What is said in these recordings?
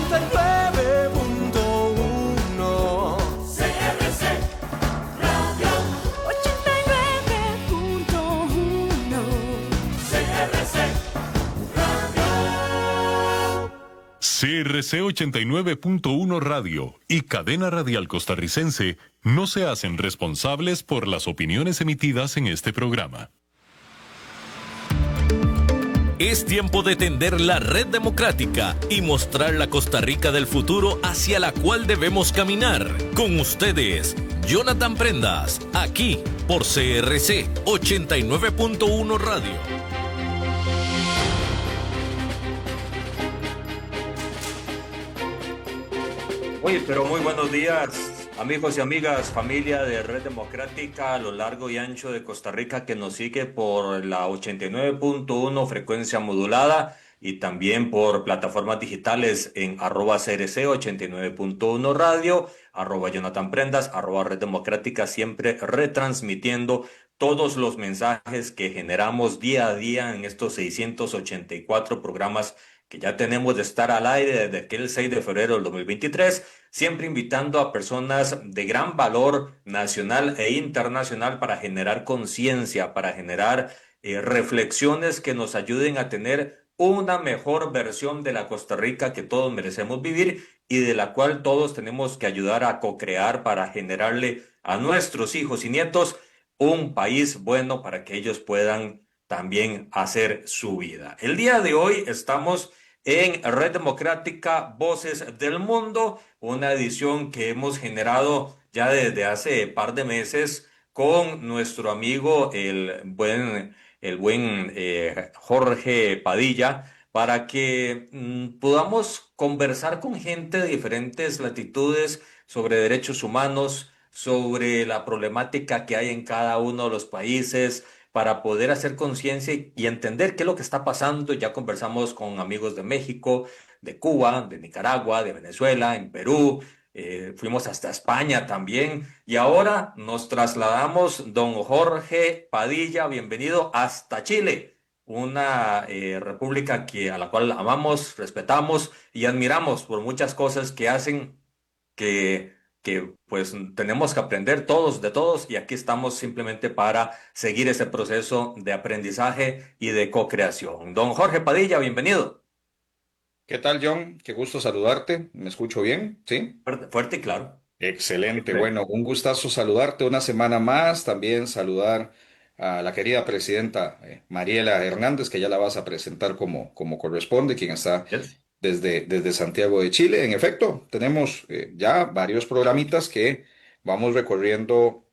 89.1. CRC Radio 89.1. CRC Radio. CRC 89.1 Radio y Cadena Radial Costarricense no se hacen responsables por las opiniones emitidas en este programa. Es tiempo de tender la red democrática y mostrar la Costa Rica del futuro hacia la cual debemos caminar. Con ustedes, Jonathan Prendas, aquí por CRC 89.1 Radio. Pero muy buenos días, amigos y amigas, familia de Red Democrática a lo largo y ancho de Costa Rica que nos sigue por la 89.1 frecuencia modulada y también por plataformas digitales en @CRC 89.1 Radio, @Jonathan Prendas, @Red Democrática, siempre retransmitiendo todos los mensajes que generamos día a día en estos 684 programas que ya tenemos de estar al aire desde aquel 6 de febrero del 2023, siempre invitando a personas de gran valor nacional e internacional para generar conciencia, para generar reflexiones que nos ayuden a tener una mejor versión de la Costa Rica que todos merecemos vivir y de la cual todos tenemos que ayudar a co-crear para generarle a nuestros hijos y nietos un país bueno para que ellos puedan también hacer su vida. El día de hoy estamos en Red Democrática Voces del Mundo, una edición que hemos generado ya desde hace par de meses con nuestro amigo el buen Jorge Padilla, para que podamos conversar con gente de diferentes latitudes sobre derechos humanos, sobre la problemática que hay en cada uno de los países, para poder hacer conciencia y entender qué es lo que está pasando. Ya conversamos con amigos de México, de Cuba, de Nicaragua, de Venezuela, en Perú, fuimos hasta España también, y ahora nos trasladamos, don Jorge Padilla, bienvenido hasta Chile, una república a la cual amamos, respetamos y admiramos por muchas cosas que hacen que pues tenemos que aprender todos de todos, y aquí estamos simplemente para seguir ese proceso de aprendizaje y de co-creación. Don Jorge Padilla, bienvenido. ¿Qué tal, John? Qué gusto saludarte. ¿Me escucho bien? ¿Sí? Fuerte, fuerte y claro. Excelente. Excelente. Bueno, un gustazo saludarte una semana más. También saludar a la querida presidenta Mariela Hernández, que ya la vas a presentar como corresponde, quien está Yes. desde Santiago de Chile. En efecto, tenemos ya varios programitas que vamos recorriendo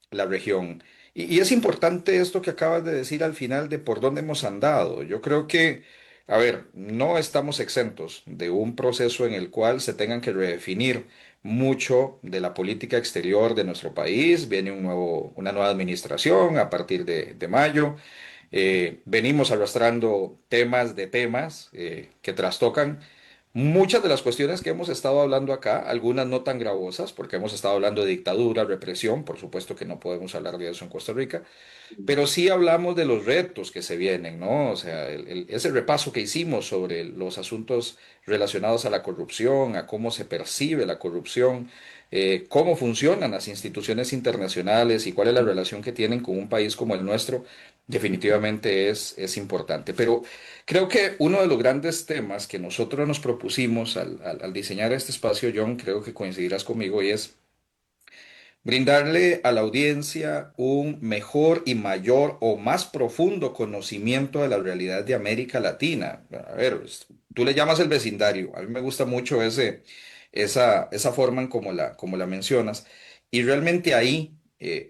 la región. Y es importante esto que acabas de decir al final de por dónde hemos andado. Yo creo que, a ver, no estamos exentos de un proceso en el cual se tengan que redefinir mucho de la política exterior de nuestro país. Viene una nueva administración a partir de mayo. Venimos arrastrando temas de temas que trastocan muchas de las cuestiones que hemos estado hablando acá, algunas no tan gravosas, porque hemos estado hablando de dictadura, represión, por supuesto que no podemos hablar de eso en Costa Rica, pero sí hablamos de los retos que se vienen, ¿no? O sea, ese repaso que hicimos sobre los asuntos relacionados a la corrupción, a cómo se percibe la corrupción, cómo funcionan las instituciones internacionales y cuál es la relación que tienen con un país como el nuestro, definitivamente es importante. Pero creo que uno de los grandes temas que nosotros nos propusimos al diseñar este espacio, John, creo que coincidirás conmigo, y es brindarle a la audiencia un mejor y mayor o más profundo conocimiento de la realidad de América Latina. A ver, tú le llamas el vecindario, a mí me gusta mucho esa forma en como la mencionas, y realmente ahí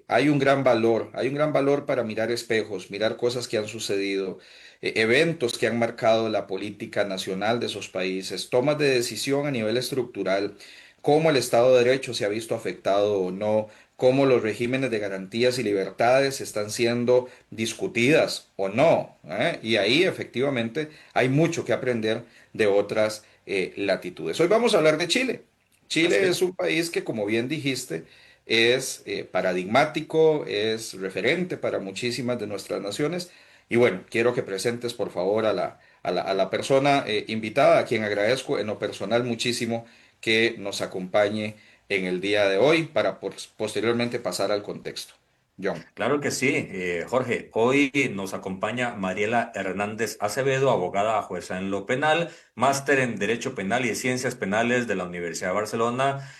hay un gran valor para mirar espejos, mirar cosas que han sucedido, eventos que han marcado la política nacional de esos países, tomas de decisión a nivel estructural, cómo el Estado de Derecho se ha visto afectado o no, cómo los regímenes de garantías y libertades están siendo discutidas o no, ¿eh? Y ahí efectivamente hay mucho que aprender de otras latitudes. Hoy vamos a hablar de Chile. Chile es un país que, como bien dijiste, es paradigmático, es referente para muchísimas de nuestras naciones. Y bueno, quiero que presentes por favor a a la persona invitada, a quien agradezco en lo personal muchísimo que nos acompañe en el día de hoy para posteriormente pasar al contexto. John. Claro que sí, Jorge. Hoy nos acompaña Mariela Hernández Acevedo, abogada jueza en lo penal, máster en Derecho Penal y Ciencias Penales de la Universidad de Barcelona,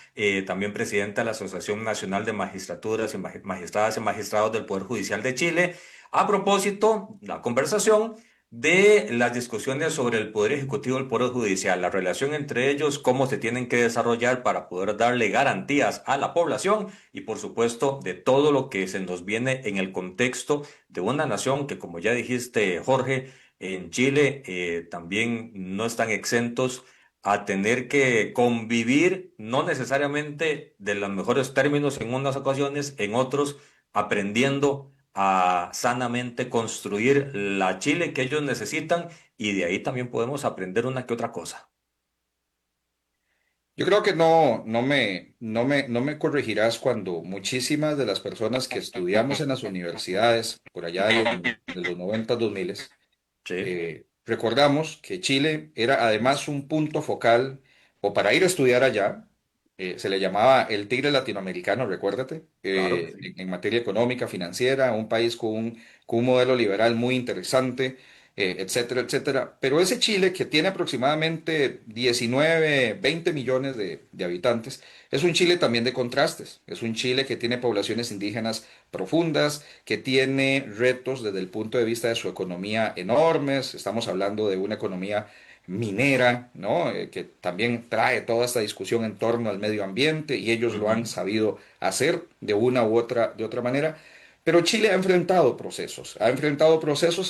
también presidenta de la Asociación Nacional de Magistraturas y Magistradas y Magistrados del Poder Judicial de Chile. A propósito, la conversación de las discusiones sobre el Poder Ejecutivo y el Poder Judicial, la relación entre ellos, cómo se tienen que desarrollar para poder darle garantías a la población y, por supuesto, de todo lo que se nos viene en el contexto de una nación que, como ya dijiste, Jorge, en Chile también no están exentos a tener que convivir, no necesariamente de los mejores términos en unas ocasiones, en otros aprendiendo a sanamente construir la Chile que ellos necesitan y de ahí también podemos aprender una que otra cosa. Yo creo que no me corregirás cuando muchísimas de las personas que estudiamos en las universidades, por allá de los 90, 2000, Sí, recordamos que Chile era además un punto focal, o para ir a estudiar allá, se le llamaba el tigre latinoamericano, recuérdate, claro que sí. en materia económica, financiera, un país con un modelo liberal muy interesante, etcétera, etcétera. Pero ese Chile, que tiene aproximadamente 19, 20 millones de habitantes, es un Chile también de contrastes, es un Chile que tiene poblaciones indígenas profundas, que tiene retos desde el punto de vista de su economía enormes. Estamos hablando de una economía minera, ¿no? Que también trae toda esta discusión en torno al medio ambiente y ellos lo han Ujú. sabido hacer de una u otra, de otra manera. Pero Chile ha enfrentado procesos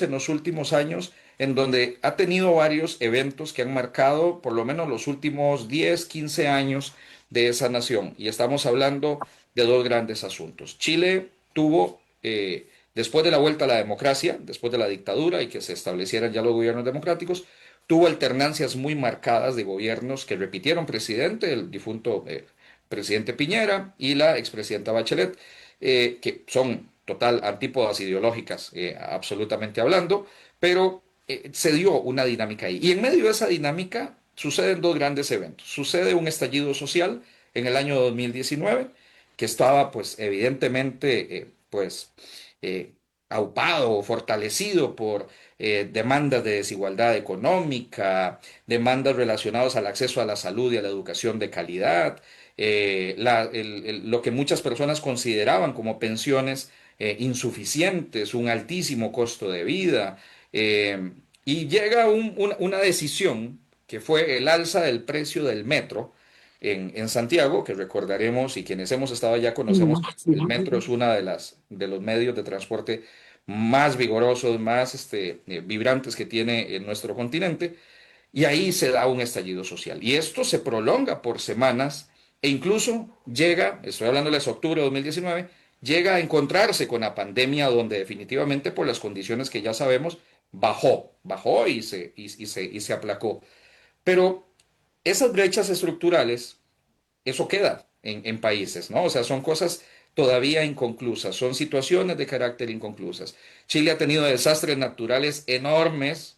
en los últimos años en donde ha tenido varios eventos que han marcado por lo menos los últimos 10, 15 años de esa nación. Y estamos hablando de dos grandes asuntos. Chile tuvo, después de la vuelta a la democracia, después de la dictadura y que se establecieran ya los gobiernos democráticos, tuvo alternancias muy marcadas de gobiernos que repitieron presidente, el difunto presidente Piñera y la expresidenta Bachelet, que son total antípodas ideológicas, absolutamente hablando, pero se dio una dinámica ahí. Y en medio de esa dinámica suceden dos grandes eventos. Sucede un estallido social en el año 2019, que estaba pues evidentemente eh, aupado o fortalecido por demandas de desigualdad económica, demandas relacionadas al acceso a la salud y a la educación de calidad, lo que muchas personas consideraban como pensiones insuficientes, un altísimo costo de vida, y llega una decisión que fue el alza del precio del metro en Santiago, que recordaremos y quienes hemos estado allá conocemos que el metro es una de los medios de transporte más vigorosos, más vibrantes que tiene en nuestro continente, y ahí se da un estallido social. Y esto se prolonga por semanas e incluso llega, estoy hablándoles de octubre de 2019, llega a encontrarse con la pandemia donde definitivamente por las condiciones que ya sabemos, bajó y se aplacó. Pero esas brechas estructurales, eso queda en países, ¿no? O sea, son cosas todavía inconclusas, son situaciones de carácter inconclusas. Chile ha tenido desastres naturales enormes,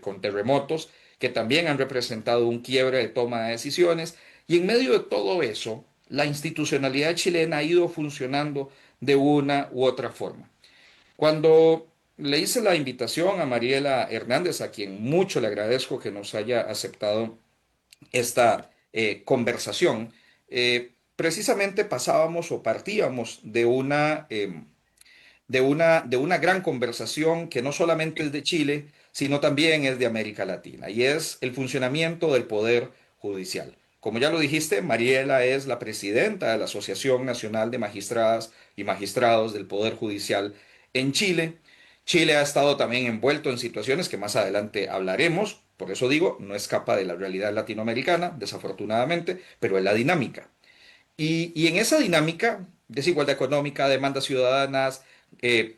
con terremotos, que también han representado un quiebre de toma de decisiones, y en medio de todo eso, la institucionalidad chilena ha ido funcionando de una u otra forma. Cuando le hice la invitación a Mariela Hernández, a quien mucho le agradezco que nos haya aceptado esta conversación, precisamente pasábamos o partíamos de una gran conversación que no solamente es de Chile, sino también es de América Latina, y es el funcionamiento del Poder Judicial. Como ya lo dijiste, Mariela es la presidenta de la Asociación Nacional de Magistradas y Magistrados del Poder Judicial en Chile. Chile ha estado también envuelto en situaciones que más adelante hablaremos, por eso digo, no escapa de la realidad latinoamericana, desafortunadamente, pero es la dinámica. Y en esa dinámica, desigualdad económica, demandas ciudadanas,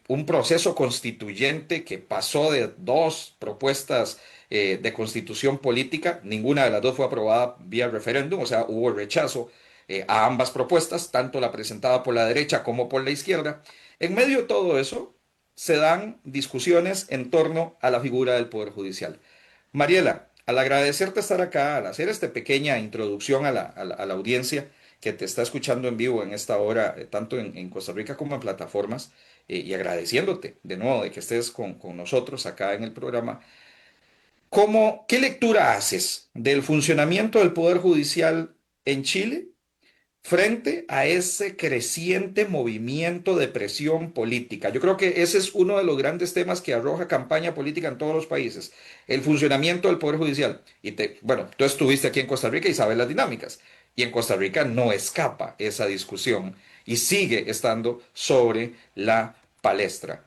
un proceso constituyente que pasó de dos propuestas de constitución política, ninguna de las dos fue aprobada vía referéndum, o sea, hubo rechazo a ambas propuestas, tanto la presentada por la derecha como por la izquierda. En medio de todo eso, se dan discusiones en torno a la figura del Poder Judicial. Mariela, al agradecerte estar acá, al hacer esta pequeña introducción a la audiencia que te está escuchando en vivo en esta hora, tanto en Costa Rica como en plataformas, y agradeciéndote de nuevo de que estés con nosotros acá en el programa, ¿qué lectura haces del funcionamiento del Poder Judicial en Chile frente a ese creciente movimiento de presión política? Yo creo que ese es uno de los grandes temas que arroja campaña política en todos los países, el funcionamiento del Poder Judicial. Bueno, tú estuviste aquí en Costa Rica y sabes las dinámicas. Y en Costa Rica no escapa esa discusión y sigue estando sobre la palestra.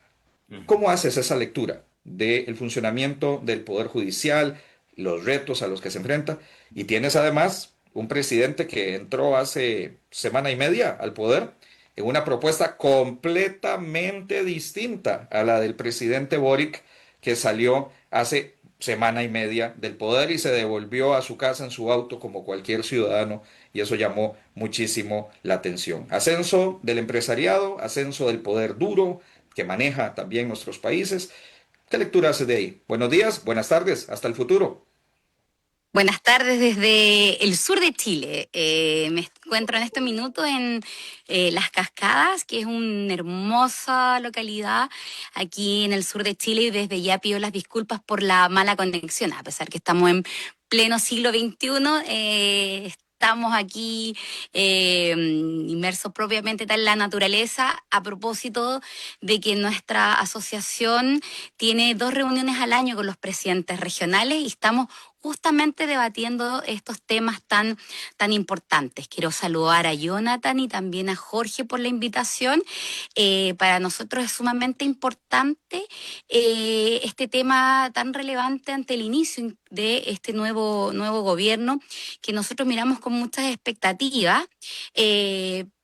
¿Cómo haces esa lectura del funcionamiento del Poder Judicial, los retos a los que se enfrenta? Y tienes además un presidente que entró hace semana y media al poder en una propuesta completamente distinta a la del presidente Boric, que salió hace semana y media del poder y se devolvió a su casa en su auto como cualquier ciudadano, y eso llamó muchísimo la atención. Ascenso del empresariado, ascenso del poder duro que maneja también nuestros países. ¿Qué lectura hace de ahí? Buenos días, buenas tardes, hasta el futuro. Buenas tardes desde el sur de Chile. Me encuentro en este minuto en Las Cascadas, que es una hermosa localidad aquí en el sur de Chile, y desde ya pido las disculpas por la mala conexión, a pesar que estamos en pleno siglo XXI. Estamos aquí inmersos propiamente en la naturaleza, a propósito de que nuestra asociación tiene 2 reuniones al año con los presidentes regionales y estamos justamente debatiendo estos temas tan importantes. Quiero saludar a Jonathan y también a Jorge por la invitación. Para nosotros es sumamente importante este tema tan relevante ante el inicio de este nuevo gobierno, que nosotros miramos con muchas expectativas,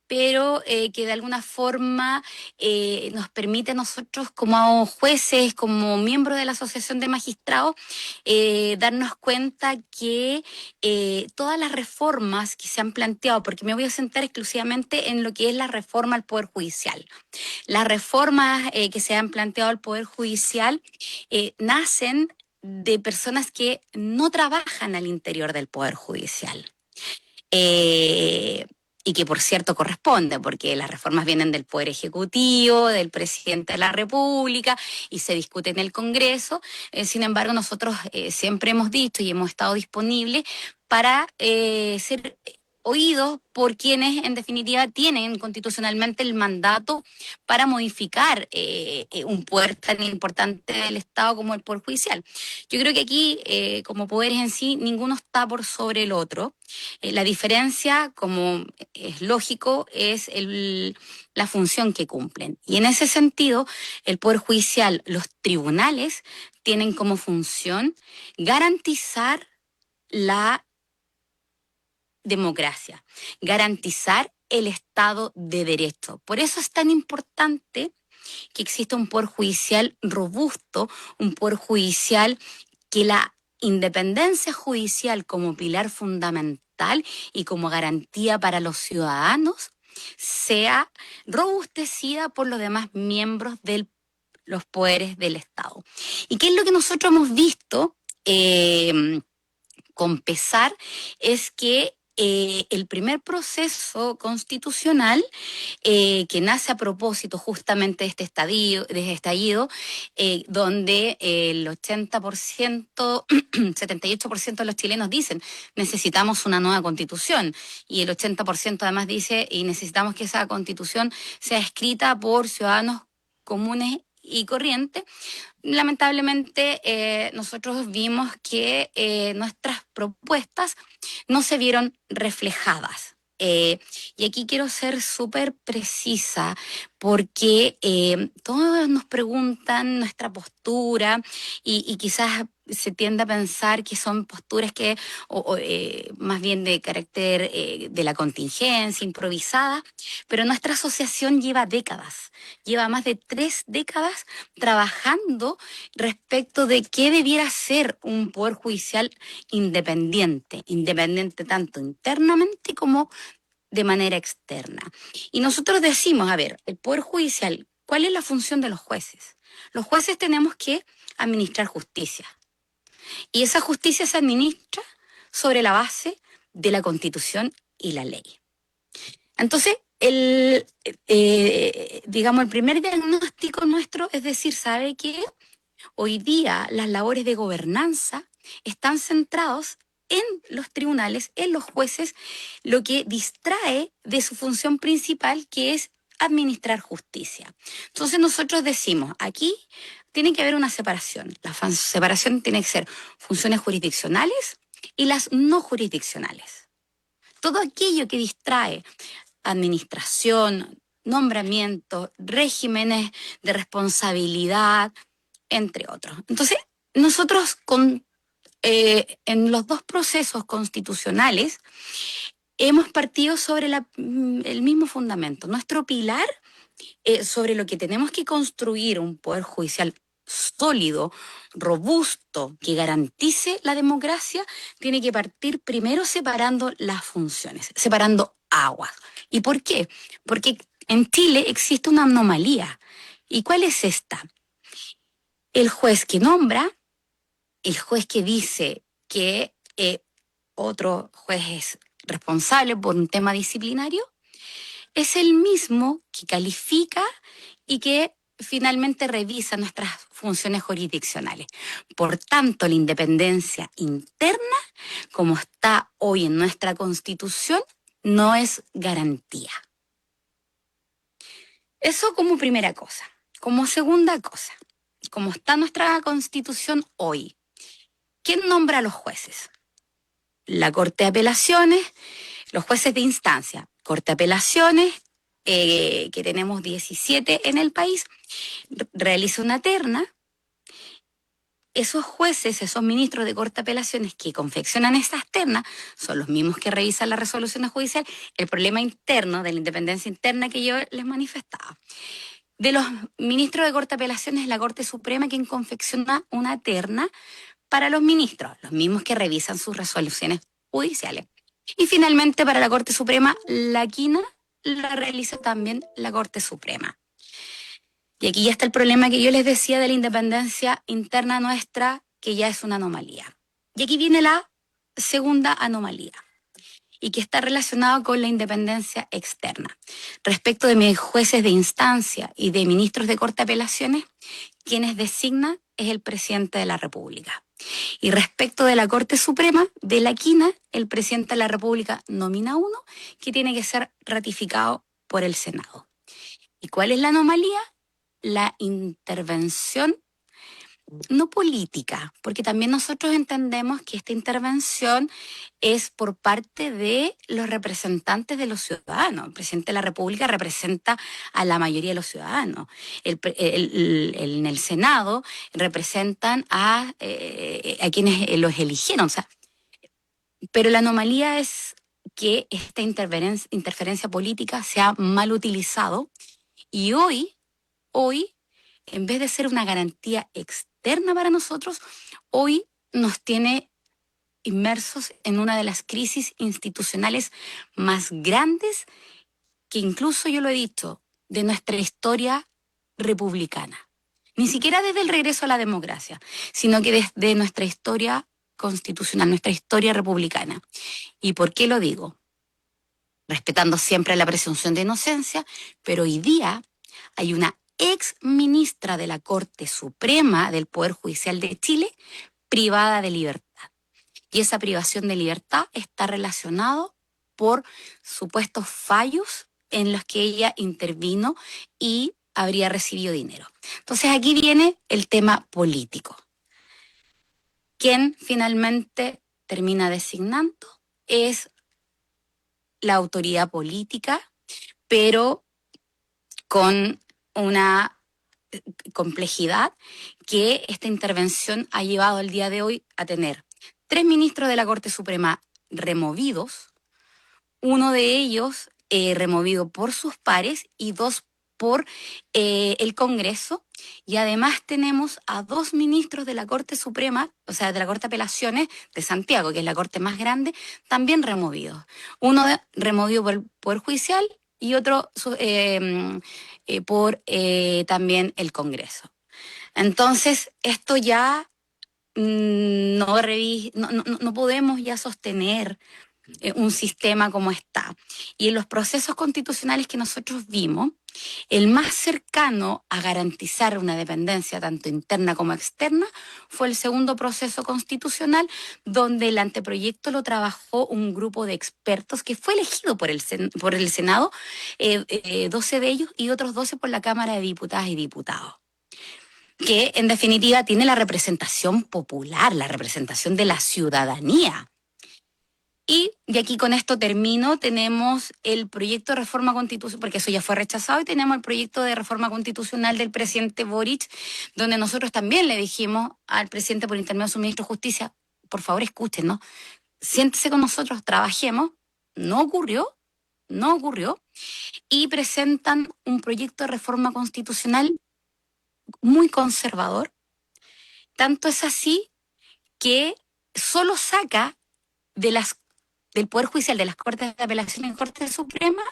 pero que de alguna forma nos permite a nosotros como jueces, como miembros de la Asociación de Magistrados, darnos cuenta que todas las reformas que se han planteado, porque me voy a centrar exclusivamente en lo que es la reforma al Poder Judicial. Las reformas que se han planteado al Poder Judicial nacen de personas que no trabajan al interior del Poder Judicial. Y que por cierto corresponde, porque las reformas vienen del Poder Ejecutivo, del Presidente de la República, y se discute en el Congreso. Sin embargo, nosotros siempre hemos dicho y hemos estado disponibles para ser oídos por quienes en definitiva tienen constitucionalmente el mandato para modificar un poder tan importante del Estado como el Poder Judicial. Yo creo que aquí, como poderes en sí, ninguno está por sobre el otro. La diferencia, como es lógico, es la función que cumplen. Y en ese sentido, el Poder Judicial, los tribunales, tienen como función garantizar la democracia, garantizar el Estado de Derecho. Por eso es tan importante que exista un Poder Judicial robusto, un Poder Judicial que la independencia judicial como pilar fundamental y como garantía para los ciudadanos sea robustecida por los demás miembros de los poderes del Estado. ¿Y qué es lo que nosotros hemos visto con pesar? Es que el primer proceso constitucional que nace a propósito justamente de este estallido, donde el 80%, 78% de los chilenos dicen necesitamos una nueva constitución, y el 80% además dice y necesitamos que esa constitución sea escrita por ciudadanos comunes y corrientes. Lamentablemente nosotros vimos que nuestras propuestas no se vieron reflejadas. Y aquí quiero ser súper precisa, porque todos nos preguntan nuestra postura y quizás se tiende a pensar que son posturas que, más bien de carácter de la contingencia, improvisada, pero nuestra asociación lleva décadas, lleva más de 3 décadas trabajando respecto de qué debiera ser un Poder Judicial independiente tanto internamente como de manera externa. Y nosotros decimos, a ver, el Poder Judicial, ¿cuál es la función de los jueces? Los jueces tenemos que administrar justicia. Y esa justicia se administra sobre la base de la Constitución y la ley. Entonces, digamos, el primer diagnóstico nuestro es decir, ¿sabe qué? Hoy día las labores de gobernanza están centrados en los tribunales, en los jueces, lo que distrae de su función principal, que es administrar justicia. Entonces nosotros decimos, aquí tiene que haber una separación. La separación tiene que ser funciones jurisdiccionales y las no jurisdiccionales. Todo aquello que distrae administración, nombramiento, regímenes de responsabilidad, entre otros. Entonces, nosotros en los dos procesos constitucionales hemos partido sobre el mismo fundamento. Nuestro pilar sobre lo que tenemos que construir un poder judicial sólido, robusto, que garantice la democracia, tiene que partir primero separando las funciones, separando aguas. ¿Y por qué? Porque en Chile existe una anomalía. ¿Y cuál es esta? El juez que nombra, el juez que dice que otro juez es responsable por un tema disciplinario, es el mismo que califica y que finalmente revisa nuestras funciones jurisdiccionales. Por tanto, la independencia interna, como está hoy en nuestra Constitución, no es garantía. Eso como primera cosa. Como segunda cosa, como está nuestra Constitución hoy, ¿quién nombra a los jueces? La Corte de Apelaciones, los jueces de instancia, Corte de Apelaciones, que tenemos 17 en el país, realiza una terna. Esos jueces, esos ministros de Corte de Apelaciones que confeccionan esas ternas, son los mismos que revisan las resoluciones judiciales. El problema interno, de la independencia interna que yo les manifestaba. De los ministros de Corte de Apelaciones, la Corte Suprema quien confecciona una terna para los ministros, los mismos que revisan sus resoluciones judiciales. Y finalmente, para la Corte Suprema, la quina la realiza también la Corte Suprema. Y aquí ya está el problema que yo les decía de la independencia interna nuestra, que ya es una anomalía. Y aquí viene la segunda anomalía, y que está relacionado con la independencia externa. Respecto de mis jueces de instancia y de ministros de Corte de Apelaciones, quienes designa es el presidente de la República. Y respecto de la Corte Suprema, de la quina, el presidente de la República nomina uno que tiene que ser ratificado por el Senado. ¿Y cuál es la anomalía? La intervención no política, porque también nosotros entendemos que esta intervención es por parte de los representantes de los ciudadanos. El presidente de la República representa a la mayoría de los ciudadanos. En el Senado representan a quienes los eligieron. O sea, pero la anomalía es que esta interferencia política se ha mal utilizado y hoy, en vez de ser una garantía externa para nosotros, hoy nos tiene inmersos en una de las crisis institucionales más grandes que incluso, yo lo he dicho, de nuestra historia republicana. Ni siquiera desde el regreso a la democracia, sino que desde nuestra historia constitucional, nuestra historia republicana. ¿Y por qué lo digo? Respetando siempre la presunción de inocencia, pero hoy día hay una ex ministra de la Corte Suprema del Poder Judicial de Chile privada de libertad. Y esa privación de libertad está relacionado por supuestos fallos en los que ella intervino y habría recibido dinero. Entonces aquí viene el tema político. Quien finalmente termina designando es la autoridad política, pero con una complejidad que esta intervención ha llevado al día de hoy a tener 3 ministros de la Corte Suprema removidos, uno de ellos removido por sus pares y 2 por el Congreso, y además tenemos a 2 ministros de la Corte Suprema, o sea, de la Corte de Apelaciones de Santiago, que es la corte más grande, también removidos. Uno removido por el Poder Judicial y otro por también el Congreso. Entonces, esto ya no podemos ya sostener un sistema como está. Y en los procesos constitucionales que nosotros vimos, el más cercano a garantizar una dependencia tanto interna como externa fue el segundo proceso constitucional, donde el anteproyecto lo trabajó un grupo de expertos que fue elegido por el Senado, 12 de ellos y otros 12 por la Cámara de Diputadas y Diputados, que en definitiva tiene la representación popular, la representación de la ciudadanía. Y aquí con esto termino, tenemos el proyecto de reforma constitucional, porque eso ya fue rechazado, y tenemos el proyecto de reforma constitucional del presidente Boric, donde nosotros también le dijimos al presidente por intermedio de su ministro de Justicia, por favor escúchenos, siéntese con nosotros, trabajemos. No ocurrió, y presentan un proyecto de reforma constitucional muy conservador. Tanto es así que solo saca del Poder Judicial, de las Cortes de Apelación y Corte Suprema,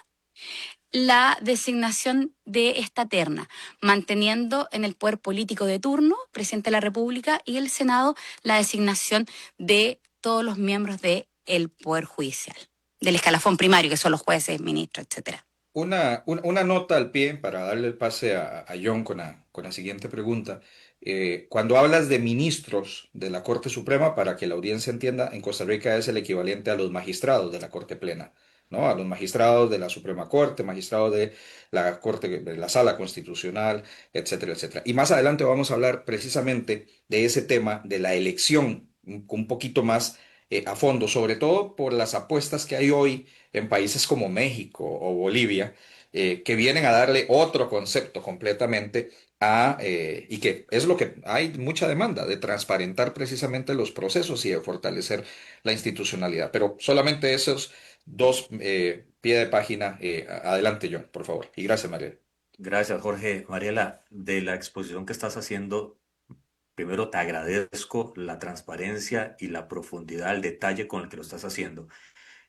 la designación de esta terna, manteniendo en el poder político de turno, presidente de la República, y el Senado, la designación de todos los miembros del Poder Judicial, del escalafón primario, que son los jueces, ministros, etcétera. Una nota al pie para darle el pase a John con la siguiente pregunta. Cuando hablas de ministros de la Corte Suprema, para que la audiencia entienda, en Costa Rica es el equivalente a los magistrados de la Corte Plena, ¿no? A los magistrados de la Suprema Corte, magistrados de la Corte, de la Sala Constitucional, etcétera, etcétera. Y más adelante vamos a hablar precisamente de ese tema de la elección, un poquito más a fondo, sobre todo por las apuestas que hay hoy en países como México o Bolivia, que vienen a darle otro concepto completamente y que es lo que hay mucha demanda de transparentar precisamente los procesos y de fortalecer la institucionalidad. Pero solamente esos dos pie de página. Adelante, John, por favor. Y gracias, María. Gracias, Jorge. Mariela, de la exposición que estás haciendo, primero te agradezco la transparencia y la profundidad, el detalle con el que lo estás haciendo.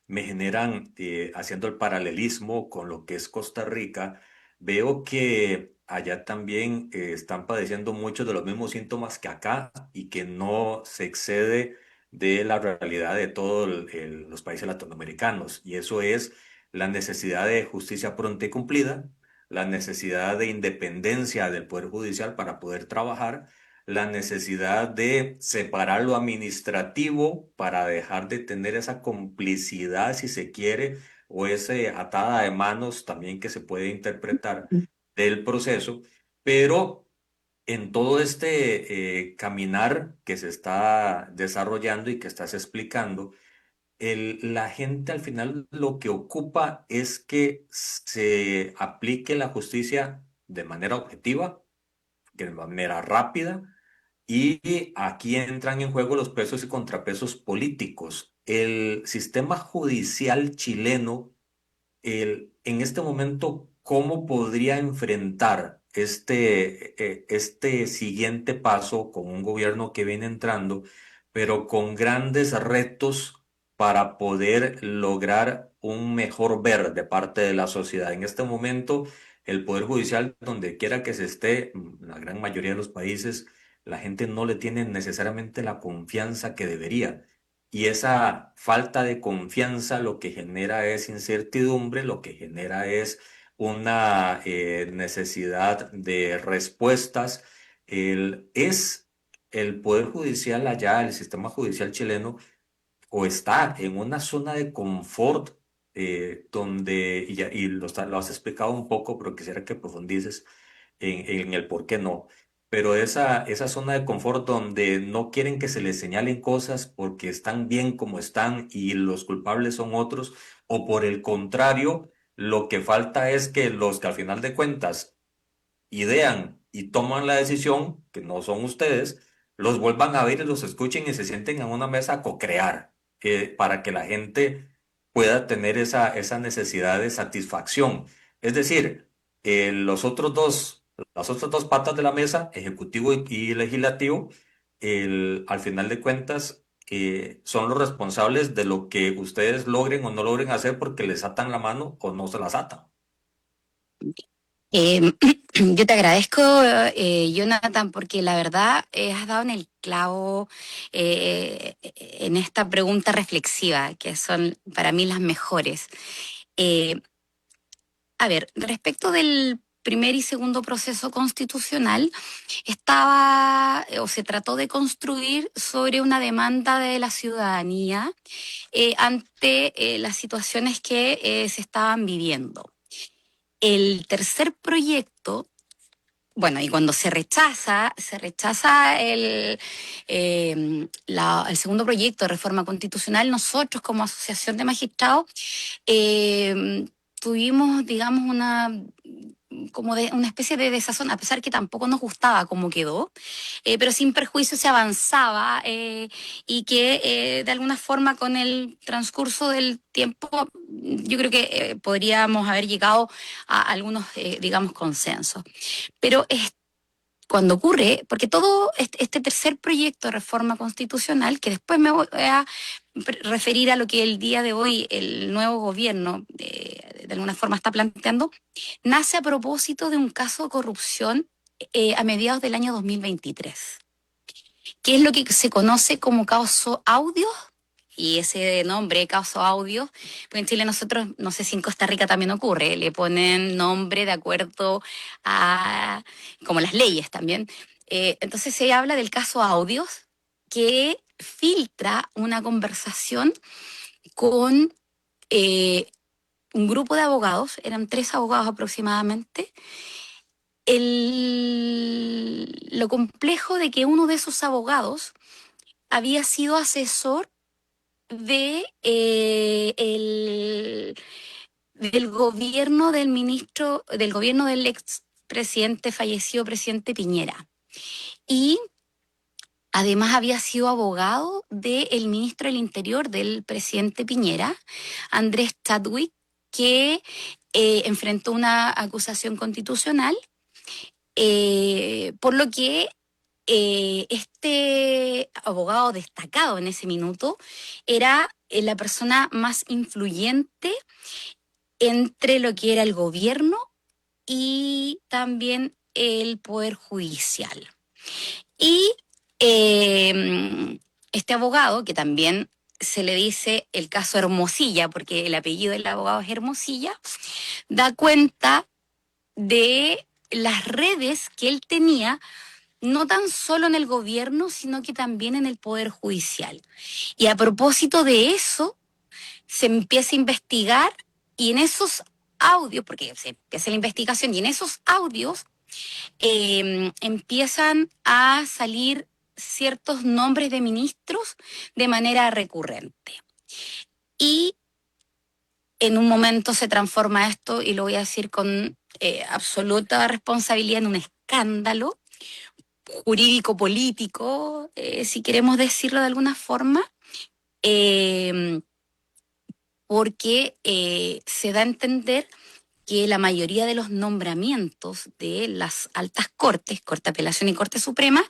Me generan, haciendo el paralelismo con lo que es Costa Rica, veo que allá también están padeciendo muchos de los mismos síntomas que acá y que no se excede de la realidad de todos los países latinoamericanos. Y eso es la necesidad de justicia pronta y cumplida, la necesidad de independencia del Poder Judicial para poder trabajar, la necesidad de separar lo administrativo para dejar de tener esa complicidad, si se quiere, o esa atada de manos también que se puede interpretar del proceso, pero en todo este caminar que se está desarrollando y que estás explicando, la gente al final lo que ocupa es que se aplique la justicia de manera objetiva, de manera rápida, y aquí entran en juego los pesos y contrapesos políticos. El sistema judicial chileno, en este momento, ¿cómo podría enfrentar este siguiente paso con un gobierno que viene entrando, pero con grandes retos para poder lograr un mejor ver de parte de la sociedad? En este momento, el Poder Judicial, donde quiera que se esté, la gran mayoría de los países, la gente no le tiene necesariamente la confianza que debería. Y esa falta de confianza lo que genera es incertidumbre, lo que genera es una necesidad de respuestas. Es el Poder Judicial allá, el sistema judicial chileno, o está en una zona de confort donde, y lo has explicado un poco, pero quisiera que profundices en el por qué no. Pero esa zona de confort donde no quieren que se les señalen cosas porque están bien como están y los culpables son otros, o por el contrario, lo que falta es que los que al final de cuentas idean y toman la decisión, que no son ustedes, los vuelvan a ver y los escuchen y se sienten en una mesa a co-crear, para que la gente pueda tener esa necesidad de satisfacción. Es decir, las otras dos patas de la mesa, ejecutivo y legislativo, al final de cuentas, son los responsables de lo que ustedes logren o no logren hacer porque les atan la mano o no se las atan. Eh, yo te agradezco, Jonathan, porque la verdad has dado en el clavo en esta pregunta reflexiva, que son para mí las mejores. Eh, a ver, respecto del primer y segundo proceso constitucional, estaba o se trató de construir sobre una demanda de la ciudadanía ante las situaciones que se estaban viviendo. El tercer proyecto, bueno, y cuando se rechaza el segundo proyecto de reforma constitucional, nosotros como Asociación de Magistrados tuvimos, digamos, como de una especie de desazón, a pesar que tampoco nos gustaba cómo quedó, pero sin perjuicio se avanzaba y que de alguna forma con el transcurso del tiempo yo creo que podríamos haber llegado a algunos, digamos, consensos. Pero cuando ocurre, porque todo este tercer proyecto de reforma constitucional, que después me voy a referir a lo que el día de hoy el nuevo gobierno de alguna forma está planteando, nace a propósito de un caso de corrupción a mediados del año 2023, que es lo que se conoce como caso Audios. Y ese nombre, caso Audios, pues en Chile nosotros, no sé si en Costa Rica también ocurre, le ponen nombre de acuerdo a, como las leyes también. Entonces se habla del caso Audios, que filtra una conversación con un grupo de abogados, eran 3 abogados aproximadamente. Lo complejo de que uno de esos abogados había sido asesor del gobierno del gobierno del expresidente fallecido, presidente Piñera. Y además había sido abogado del ministro del Interior del presidente Piñera, Andrés Chadwick, que enfrentó una acusación constitucional, por lo que este abogado destacado en ese minuto era la persona más influyente entre lo que era el gobierno y también el poder judicial. Y este abogado, que también se le dice el caso Hermosilla, porque el apellido del abogado es Hermosilla, da cuenta de las redes que él tenía, no tan solo en el gobierno, sino que también en el Poder Judicial. Y a propósito de eso, se empieza a investigar y en esos audios, porque se empieza la investigación, y en esos audios empiezan a salir ciertos nombres de ministros de manera recurrente. Y en un momento se transforma esto, y lo voy a decir con absoluta responsabilidad, en un escándalo jurídico-político, si queremos decirlo de alguna forma, porque se da a entender que la mayoría de los nombramientos de las altas cortes, Corte de Apelación y Corte Suprema,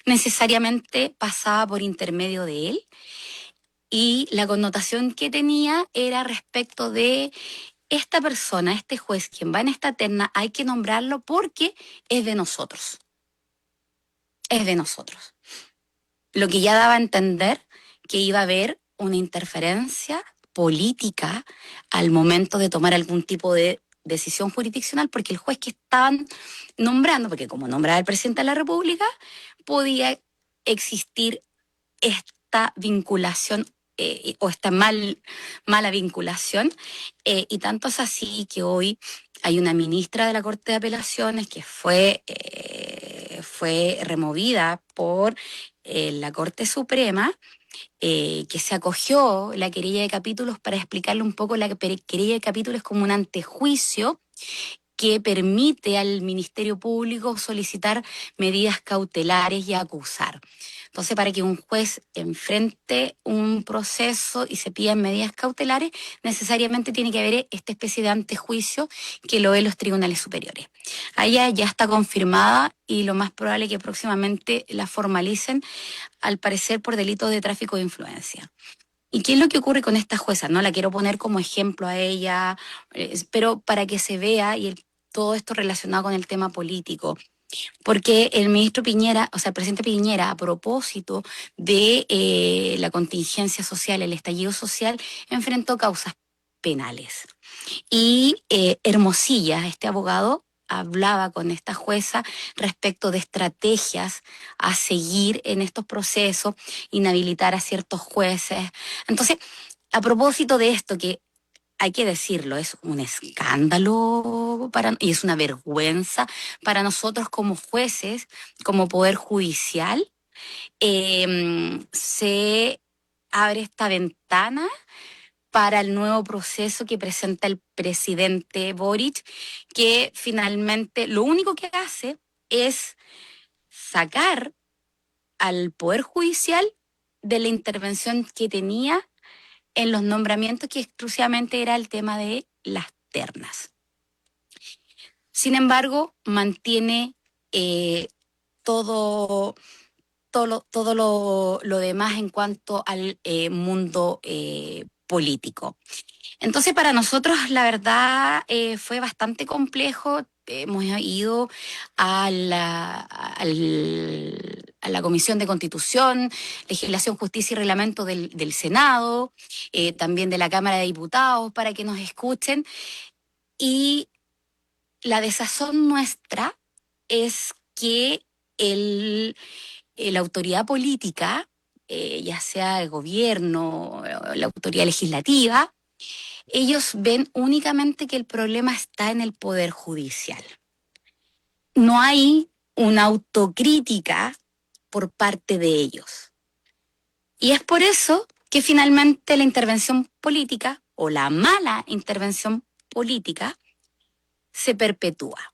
necesariamente pasaba por intermedio de él, y la connotación que tenía era respecto de esta persona, este juez, quien va en esta terna, hay que nombrarlo porque es de nosotros. Es de nosotros. Lo que ya daba a entender que iba a haber una interferencia política al momento de tomar algún tipo de decisión jurisdiccional, porque el juez que estaban nombrando, porque como nombraba el presidente de la República, podía existir esta vinculación o esta mala vinculación, y tanto es así que hoy hay una ministra de la Corte de Apelaciones que fue removida por la Corte Suprema, que se acogió la querella de capítulos. Para explicarle un poco, la querella de capítulos es como un antejuicio que permite al Ministerio Público solicitar medidas cautelares y acusar. Entonces, para que un juez enfrente un proceso y se pidan medidas cautelares, necesariamente tiene que haber esta especie de antejuicio que lo ven los tribunales superiores. Allá ya está confirmada, y lo más probable es que próximamente la formalicen, al parecer por delitos de tráfico de influencia. ¿Y qué es lo que ocurre con esta jueza? No la quiero poner como ejemplo a ella, pero para que se vea, y todo esto relacionado con el tema político, porque el ministro Piñera, o sea, el presidente Piñera, a propósito de la contingencia social, el estallido social, enfrentó causas penales. Y Hermosilla, este abogado, hablaba con esta jueza respecto de estrategias a seguir en estos procesos, inhabilitar a ciertos jueces. Entonces, a propósito de esto, que hay que decirlo, es un escándalo y es una vergüenza para nosotros como jueces, como Poder Judicial, se abre esta ventana para el nuevo proceso que presenta el presidente Boric, que finalmente lo único que hace es sacar al Poder Judicial de la intervención que tenía en los nombramientos, que exclusivamente era el tema de las ternas. Sin embargo, mantiene todo lo demás en cuanto al mundo político. Entonces, para nosotros, la verdad, fue bastante complejo. Hemos ido a la Comisión de Constitución, Legislación, Justicia y Reglamento del Senado, también de la Cámara de Diputados, para que nos escuchen. Y la desazón nuestra es que la autoridad política, ya sea el gobierno, la autoridad legislativa, ellos ven únicamente que el problema está en el Poder Judicial. No hay una autocrítica por parte de ellos. Y es por eso que finalmente la intervención política o la mala intervención política se perpetúa.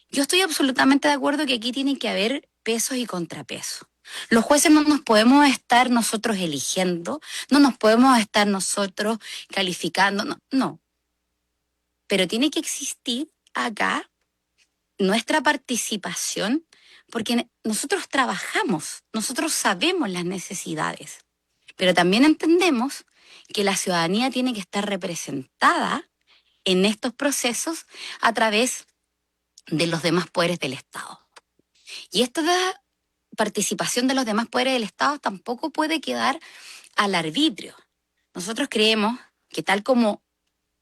Yo estoy absolutamente de acuerdo que aquí tiene que haber pesos y contrapesos. Los jueces no nos podemos estar nosotros eligiendo, no nos podemos estar nosotros calificando, no. Pero tiene que existir acá nuestra participación, porque nosotros trabajamos, nosotros sabemos las necesidades, pero también entendemos que la ciudadanía tiene que estar representada en estos procesos a través de los demás poderes del Estado. Y esta participación de los demás poderes del Estado tampoco puede quedar al arbitrio. Nosotros creemos que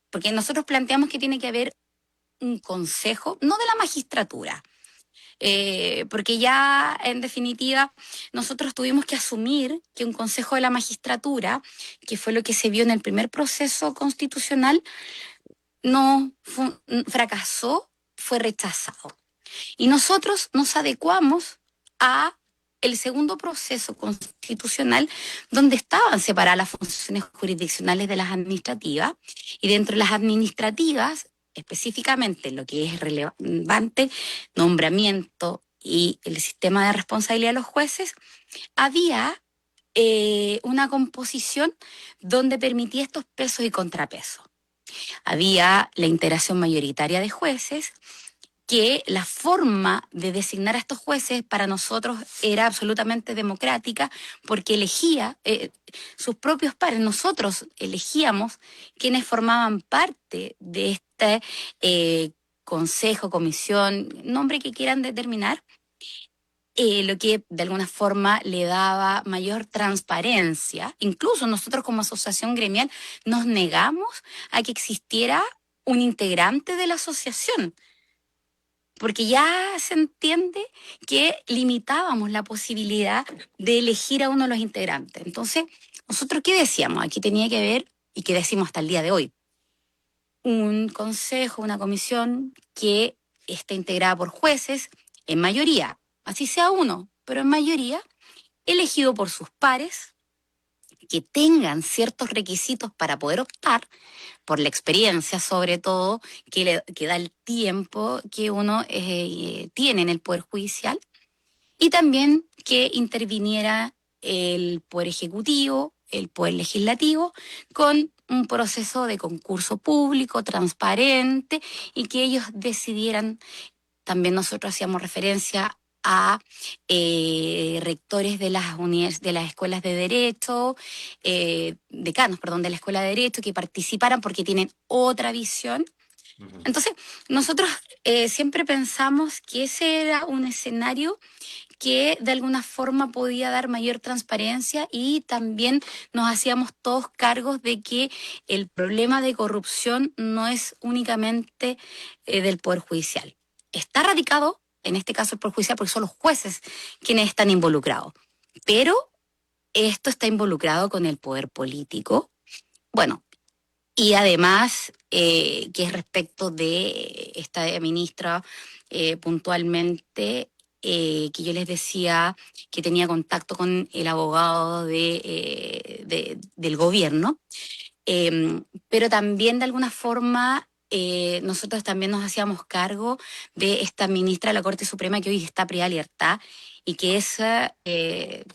porque nosotros planteamos que tiene que haber un consejo, no de la magistratura, porque ya en definitiva nosotros tuvimos que asumir que un consejo de la magistratura, que fue lo que se vio en el primer proceso constitucional, fracasó, fue rechazado. Y nosotros nos adecuamos a el segundo proceso constitucional, donde estaban separadas las funciones jurisdiccionales de las administrativas, y dentro de las administrativas, específicamente lo que es relevante, nombramiento y el sistema de responsabilidad de los jueces, había una composición donde permitía estos pesos y contrapesos. Había la integración mayoritaria de jueces, que la forma de designar a estos jueces para nosotros era absolutamente democrática, porque elegía sus propios pares. Nosotros elegíamos quienes formaban parte de este consejo, comisión, nombre que quieran determinar, lo que de alguna forma le daba mayor transparencia. Incluso nosotros como asociación gremial nos negamos a que existiera un integrante de la asociación, porque ya se entiende que limitábamos la posibilidad de elegir a uno de los integrantes. Entonces, ¿nosotros qué decíamos? Aquí tenía que haber, y que decimos hasta el día de hoy, un consejo, una comisión que esté integrada por jueces, en mayoría, así sea uno, pero en mayoría, elegido por sus pares, que tengan ciertos requisitos para poder optar, por la experiencia sobre todo, que da el tiempo que uno tiene en el Poder Judicial, y también que interviniera el Poder Ejecutivo, el Poder Legislativo, con un proceso de concurso público, transparente, y que ellos decidieran. También nosotros hacíamos referencia a rectores de las escuelas de Derecho, decanos, perdón, de la Escuela de Derecho, que participaran porque tienen otra visión. Entonces, nosotros siempre pensamos que ese era un escenario que de alguna forma podía dar mayor transparencia y también nos hacíamos todos cargos de que el problema de corrupción no es únicamente del Poder Judicial. Está radicado, en este caso el Poder Judicial, porque son los jueces quienes están involucrados, pero esto está involucrado con el poder político. Bueno, y además, que es respecto de esta ministra puntualmente, que yo les decía que tenía contacto con el abogado del gobierno, pero también de alguna forma nosotros también nos hacíamos cargo de esta ministra de la Corte Suprema que hoy está privada de libertad y que es,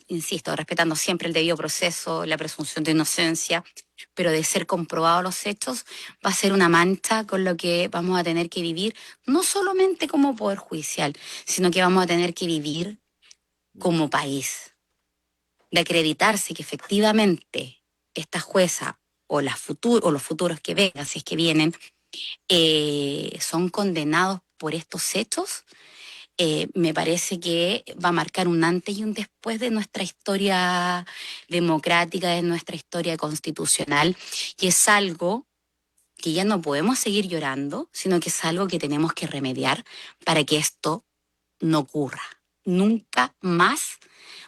insisto, respetando siempre el debido proceso, la presunción de inocencia, pero de ser comprobados los hechos, va a ser una mancha con lo que vamos a tener que vivir, no solamente como Poder Judicial, sino que vamos a tener que vivir como país. De acreditarse que efectivamente esta jueza o los futuros que vengan, si es que vienen, son condenados por estos hechos, me parece que va a marcar un antes y un después de nuestra historia democrática, de nuestra historia constitucional, y es algo que ya no podemos seguir llorando, sino que es algo que tenemos que remediar para que esto no ocurra. Nunca más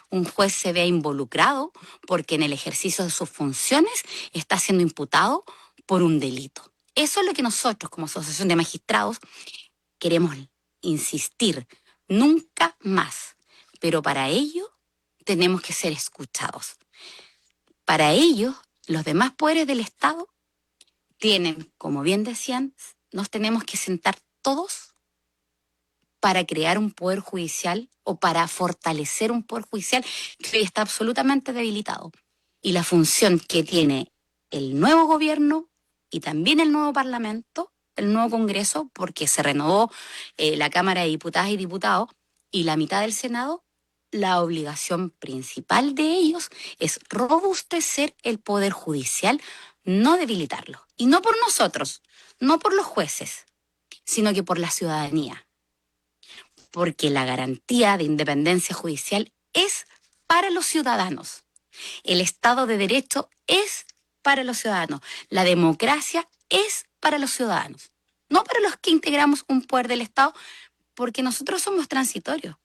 un juez se vea involucrado porque en el ejercicio de sus funciones está siendo imputado por un delito. Eso es lo que nosotros, como Asociación de Magistrados, queremos insistir. Nunca más. Pero para ello tenemos que ser escuchados. Para ello, los demás poderes del Estado tienen, como bien decían, nos tenemos que sentar todos para crear un poder judicial o para fortalecer un poder judicial que hoy está absolutamente debilitado. Y la función que tiene el nuevo gobierno y también el nuevo Parlamento, el nuevo Congreso, porque se renovó la Cámara de Diputadas y Diputados y la mitad del Senado, la obligación principal de ellos es robustecer el poder judicial, no debilitarlo. Y no por nosotros, no por los jueces, sino que por la ciudadanía. Porque la garantía de independencia judicial es para los ciudadanos. El Estado de Derecho es para los ciudadanos. La democracia es para los ciudadanos. No para los que integramos un poder del Estado, porque nosotros somos transitorios.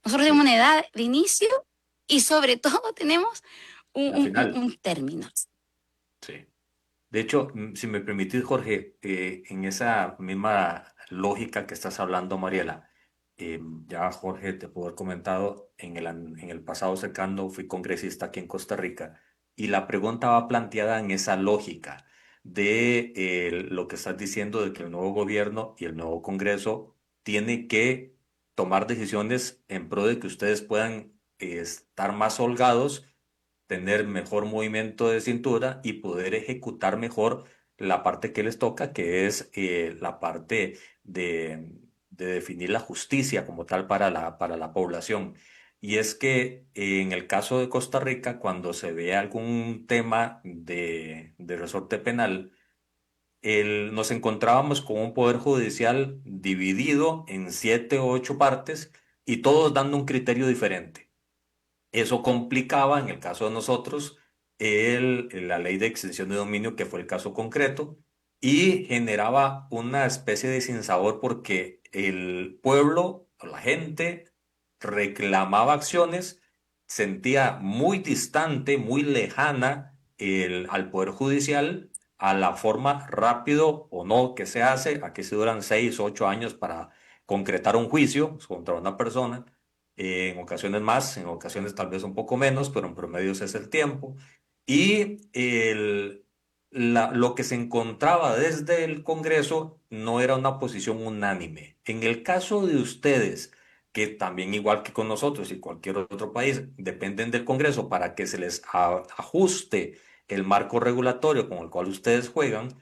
Nosotros tenemos una edad de inicio y sobre todo tenemos un término. Sí. De hecho, si me permitís, Jorge, en esa misma lógica que estás hablando, Mariela, ya Jorge te puedo haber comentado, en el pasado cercano fui congresista aquí en Costa Rica y la pregunta va planteada en esa lógica de lo que estás diciendo de que el nuevo gobierno y el nuevo Congreso tiene que tomar decisiones en pro de que ustedes puedan estar más holgados, tener mejor movimiento de cintura y poder ejecutar mejor la parte que les toca, que es la parte de definir la justicia como tal para la población. Y es que en el caso de Costa Rica, cuando se ve algún tema de resorte penal, nos encontrábamos con un poder judicial dividido en 7 o 8 partes y todos dando un criterio diferente. Eso complicaba, en el caso de nosotros, la ley de extinción de dominio, que fue el caso concreto, y generaba una especie de sinsabor porque el pueblo, o la gente, reclamaba acciones, sentía muy distante, muy lejana al Poder Judicial, a la forma rápido o no que se hace. Aquí se duran 6 o 8 años para concretar un juicio contra una persona, en ocasiones más, en ocasiones tal vez un poco menos, pero en promedio ese es el tiempo. Y lo que se encontraba desde el Congreso no era una posición unánime. En el caso de ustedes, que también igual que con nosotros y cualquier otro país, dependen del Congreso para que se les ajuste el marco regulatorio con el cual ustedes juegan,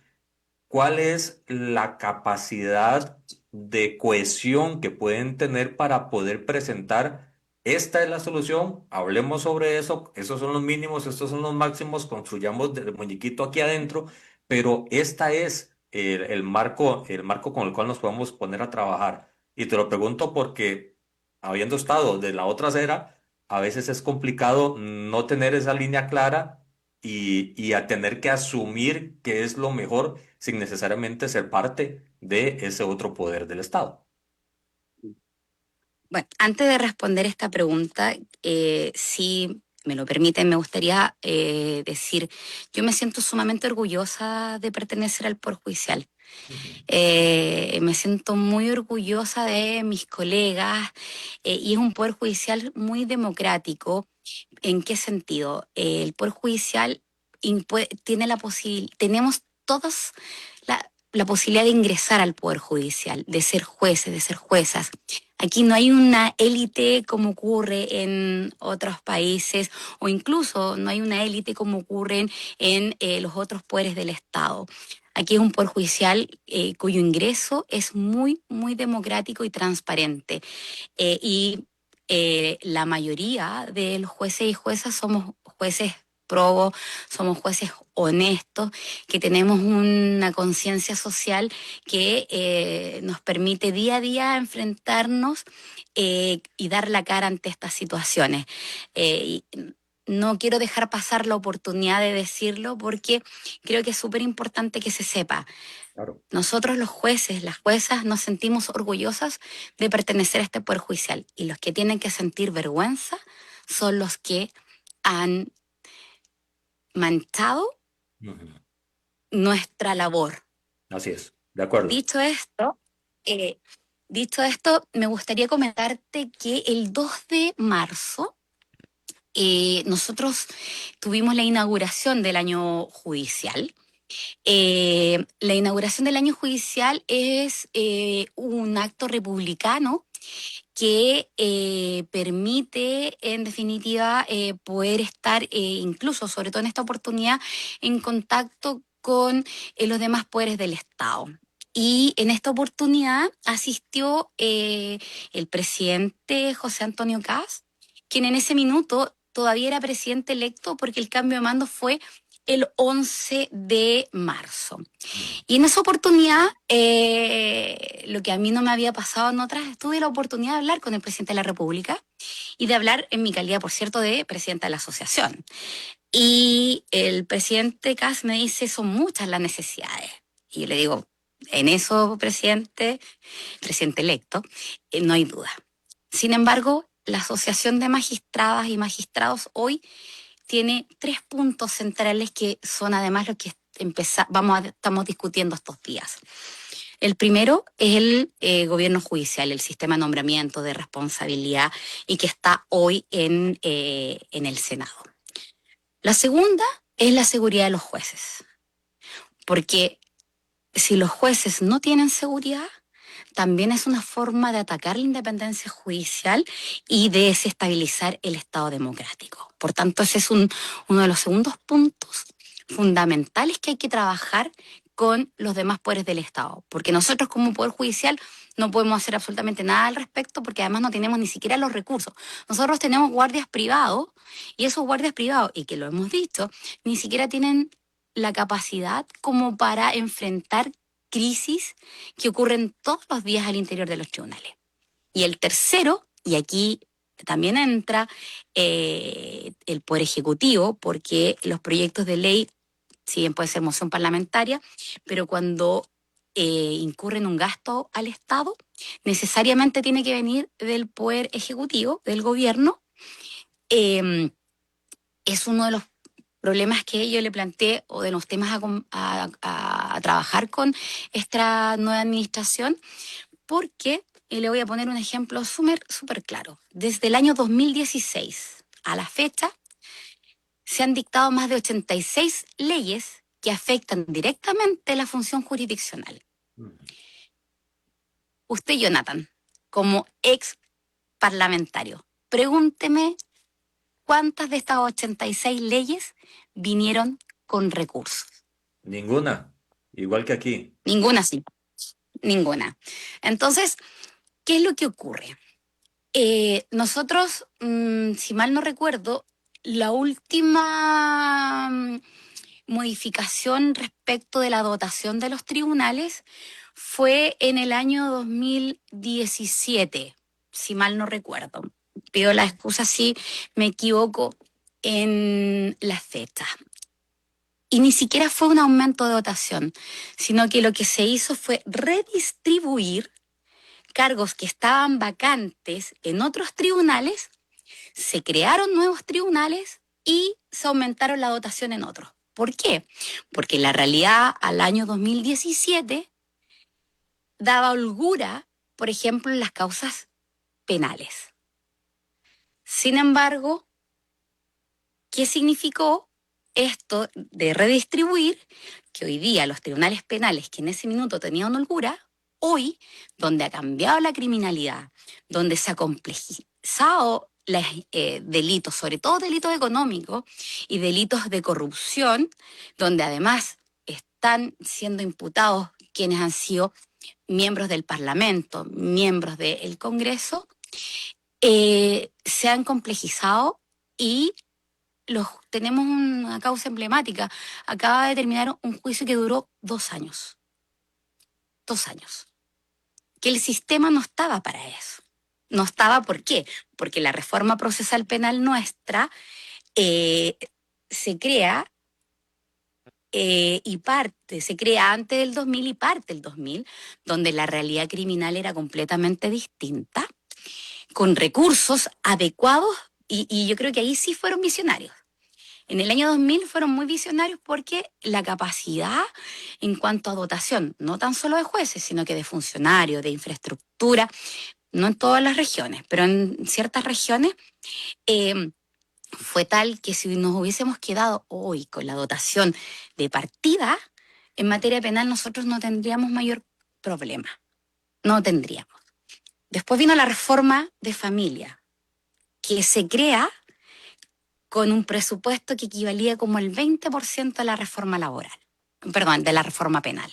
¿cuál es la capacidad de cohesión que pueden tener para poder presentar? Esta es la solución, hablemos sobre eso, esos son los mínimos, estos son los máximos, construyamos del muñequito aquí adentro, pero esta es el marco con el cual nos podemos poner a trabajar. Y te lo pregunto porque, habiendo estado de la otra acera, a veces es complicado no tener esa línea clara y a tener que asumir que es lo mejor sin necesariamente ser parte de ese otro poder del Estado. Bueno, antes de responder esta pregunta, si me lo permiten, me gustaría decir, yo me siento sumamente orgullosa de pertenecer al Poder Judicial. Me siento muy orgullosa de mis colegas y es un Poder Judicial muy democrático. ¿En qué sentido? El Poder Judicial tiene tenemos todos la posibilidad de ingresar al Poder Judicial, de ser jueces, de ser juezas. Aquí no hay una élite como ocurre en otros países o incluso no hay una élite como ocurre en los otros poderes del Estado. Aquí es un poder judicial cuyo ingreso es muy, muy democrático y transparente. La mayoría de los jueces y juezas somos jueces probos, somos jueces honestos, que tenemos una conciencia social que nos permite día a día enfrentarnos y dar la cara ante estas situaciones. Y no quiero dejar pasar la oportunidad de decirlo porque creo que es súper importante que se sepa. Claro. Nosotros los jueces, las juezas, nos sentimos orgullosas de pertenecer a este poder judicial y los que tienen que sentir vergüenza son los que han manchado Ujú. nuestra labor. Así es, de acuerdo. Eh, dicho esto, me gustaría comentarte que el 2 de marzo nosotros tuvimos la inauguración del año judicial. La inauguración del año judicial es un acto republicano que permite, en definitiva, poder estar, incluso, sobre todo en esta oportunidad, en contacto con los demás poderes del Estado. Y en esta oportunidad asistió el presidente José Antonio Kast, quien en ese minuto todavía era presidente electo porque el cambio de mando fue el 11 de marzo. Y en esa oportunidad, lo que a mí no me había pasado en otras, tuve la oportunidad de hablar con el presidente de la República y de hablar en mi calidad, por cierto, de presidenta de la asociación. Y el presidente Kast me dice, son muchas las necesidades. Y yo le digo, en eso, presidente electo, no hay duda. Sin embargo, la Asociación de Magistradas y Magistrados hoy tiene 3 puntos centrales que son además lo que estamos discutiendo estos días. El primero es el gobierno judicial, el sistema de nombramiento, de responsabilidad y que está hoy en el Senado. La segunda es la seguridad de los jueces, porque si los jueces no tienen seguridad, también es una forma de atacar la independencia judicial y de desestabilizar el Estado democrático. Por tanto, ese es uno de los segundos puntos fundamentales que hay que trabajar con los demás poderes del Estado, porque nosotros como Poder Judicial no podemos hacer absolutamente nada al respecto porque además no tenemos ni siquiera los recursos. Nosotros tenemos guardias privados y esos guardias privados, y que lo hemos dicho, ni siquiera tienen la capacidad como para enfrentar crisis que ocurren todos los días al interior de los tribunales. Y el tercero, y aquí también entra el Poder Ejecutivo, porque los proyectos de ley, si bien puede ser moción parlamentaria, pero cuando incurren un gasto al Estado, necesariamente tiene que venir del Poder Ejecutivo, del gobierno. Es uno de los problemas que yo le planteé o de los temas a trabajar con esta nueva administración, porque le voy a poner un ejemplo súper claro. Desde el año 2016 a la fecha se han dictado más de 86 leyes que afectan directamente la función jurisdiccional. Usted, Jonathan, como ex parlamentario, pregúnteme cuántas de estas 86 leyes vinieron con recursos. Ninguna, igual que aquí. Ninguna, sí. Ninguna. Entonces, ¿qué es lo que ocurre? Nosotros, si mal no recuerdo, la última modificación respecto de la dotación de los tribunales fue en el año 2017, si mal no recuerdo. Pido la excusa si me equivoco en las fechas. Y ni siquiera fue un aumento de dotación, sino que lo que se hizo fue redistribuir cargos que estaban vacantes en otros tribunales, se crearon nuevos tribunales y se aumentaron la dotación en otros. ¿Por qué? Porque la realidad al año 2017 daba holgura, por ejemplo, en las causas penales. Sin embargo, ¿qué significó esto de redistribuir? Que hoy día los tribunales penales que en ese minuto tenían holgura, hoy, donde ha cambiado la criminalidad, donde se ha complejizado los delitos, sobre todo delitos económicos y delitos de corrupción, donde además están siendo imputados quienes han sido miembros del Parlamento, miembros del Congreso, se han complejizado y tenemos una causa emblemática. Acaba de terminar un juicio que duró 2 años. 2 años. Que el sistema no estaba para eso. No estaba, ¿por qué? Porque la reforma procesal penal nuestra se crea se crea antes del 2000 y parte del 2000, donde la realidad criminal era completamente distinta, con recursos adecuados, y yo creo que ahí sí fueron visionarios. En el año 2000 fueron muy visionarios porque la capacidad en cuanto a dotación, no tan solo de jueces, sino que de funcionarios, de infraestructura, no en todas las regiones, pero en ciertas regiones, fue tal que si nos hubiésemos quedado hoy con la dotación de partida, en materia penal nosotros no tendríamos mayor problema. No tendríamos. Después vino la reforma de familia, que se crea con un presupuesto que equivalía como el 20% de la reforma laboral, perdón, de la reforma penal.